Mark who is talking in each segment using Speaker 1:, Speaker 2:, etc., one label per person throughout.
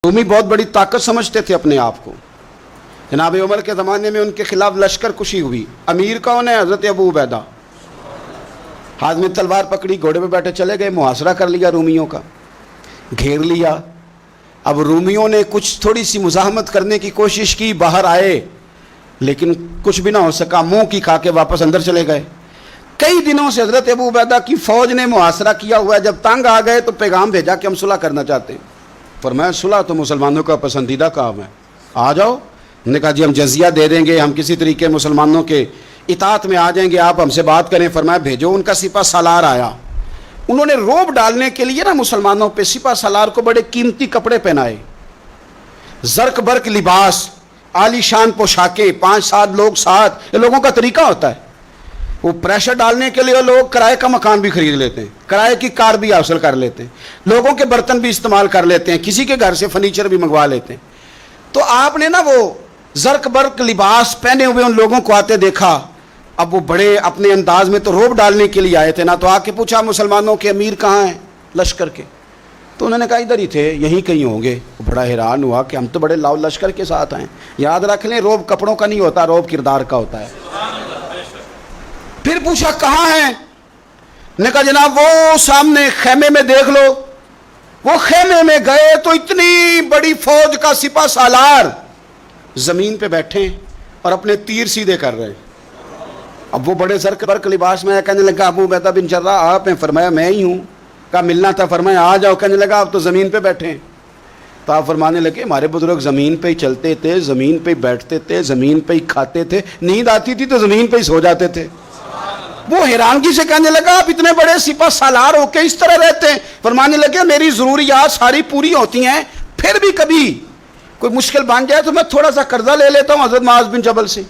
Speaker 1: रूमी बहुत बड़ी ताकत समझते थे अपने आप को। जनाब उमर के ज़माने में उनके खिलाफ लश्कर कुशी हुई। अमीर कौन है? हज़रत अबू उबैदा। हाथ में तलवार पकड़ी, घोड़े पे बैठे चले गए, मुहासरा कर लिया रूमियों का, घेर लिया। अब रूमियों ने कुछ थोड़ी सी मुज़ाहमत करने की कोशिश की, बाहर आए, लेकिन कुछ भी ना हो सका, मुंह की खा के वापस अंदर चले गए। कई दिनों से हज़रत अबू उबैदा की फ़ौज ने मुहासरा किया हुआ है। जब तंग आ गए तो पैगाम भेजा कि हम सुलह करना चाहते हैं। फरमाया सुलह तो मुसलमानों का पसंदीदा काम है, आ जाओ। उन्होंने कहा जी हम जजिया दे देंगे, हम किसी तरीके मुसलमानों के इताअत में आ जाएंगे, आप हमसे बात करें। फरमाया भेजो। उनका सिपा सालार आया। उन्होंने रोब डालने के लिए ना मुसलमानों पे सिपा सालार को बड़े कीमती कपड़े पहनाए, जर्क बर्क लिबास, आलीशान पोशाकें, 5-7 लोग साथ, ये लोगों का तरीका होता है। वो प्रेशर डालने के लिए लोग किराए का मकान भी खरीद लेते हैं, किराए की कार भी हासिल कर लेते हैं, लोगों के बर्तन भी इस्तेमाल कर लेते हैं, किसी के घर से फर्नीचर भी मंगवा लेते हैं। तो आपने ना वो जर्क बर्क लिबास पहने हुए उन लोगों को आते देखा। अब वो बड़े अपने अंदाज में तो रोब डालने के लिए आए थे ना। तो आके पूछा मुसलमानों के अमीर कहाँ हैं लश्कर के? तो उन्होंने कहा इधर ही थे, यहीं कहीं होंगे। वो बड़ा हैरान हुआ कि हम तो बड़े लाओ लश्कर के साथ आए। याद रख लें, रोब कपड़ों का नहीं होता, रोब किरदार का होता है। फिर पूछा कहाँ हैं? ने कहा जनाब वो सामने खेमे में देख लो। वो खेमे में गए तो इतनी बड़ी फौज का सिपा सालार जमीन पे बैठे और अपने तीर सीधे कर रहे हैं। अब वो बड़े जर्क बर्क लिबास में कहने लगा अबू उबैदा बिन जर्राह आप हैं? फरमाया मैं ही हूँ। कहा मिलना था? फरमाया आ जाओ। कहने लगा आप तो ज़मीन पे बैठे हैं। तो आप फरमाने लगे हमारे बुजुर्ग ज़मीन पे ही चलते थे, ज़मीन पे ही बैठते थे, ज़मीन पे ही खाते थे, नींद आती थी तो ज़मीन पे ही सो जाते थे। वो हैरानगी से कहने लगा आप इतने बड़े सिपा सालार होके इस तरह रहते हैं? फरमाने लगे मेरी ज़रूरियात सारी पूरी होती हैं, फिर भी कभी कोई मुश्किल बन जाए तो मैं थोड़ा सा कर्जा ले लेता हूँ हज़रत मुआज़ बिन जबल से,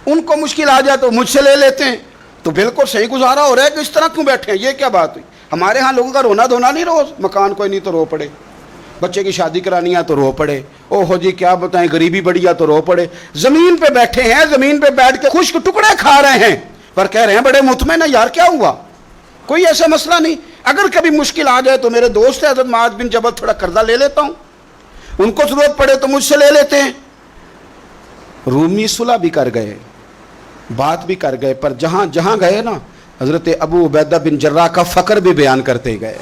Speaker 1: उनको मुश्किल आ जाए तो मुझसे ले लेते हैं। तो बिल्कुल सही गुजारा हो रहा है कि इस तरह क्यों बैठे हैं? ये क्या बात हुई? हमारे यहाँ लोगों का रोना धोना नहीं, रोज़ मकान कोई नहीं तो रो पड़े, बच्चे की शादी करानी है तो रो पड़े, ओहो जी क्या बताएं गरीबी बढ़ी है तो रो पड़े। ज़मीन पे बैठे हैं, ज़मीन पे बैठ के खुश्क टुकड़े खा रहे हैं, पर कह रहे हैं बड़े मुतमईन है। यार क्या हुआ? कोई ऐसा मसला नहीं। अगर कभी मुश्किल आ जाए तो मेरे दोस्त है हज़रत मुआज़ बिन जबल, थोड़ा कर्जा ले लेता हूँ, उनको ज़रूरत पड़े तो मुझसे ले लेते हैं। रूमी सुलह भी कर गए, बात भी कर गए, पर जहाँ जहाँ गए ना हज़रत अबू उबैदा बिन जर्राह का फ़क्र भी बयान करते गए।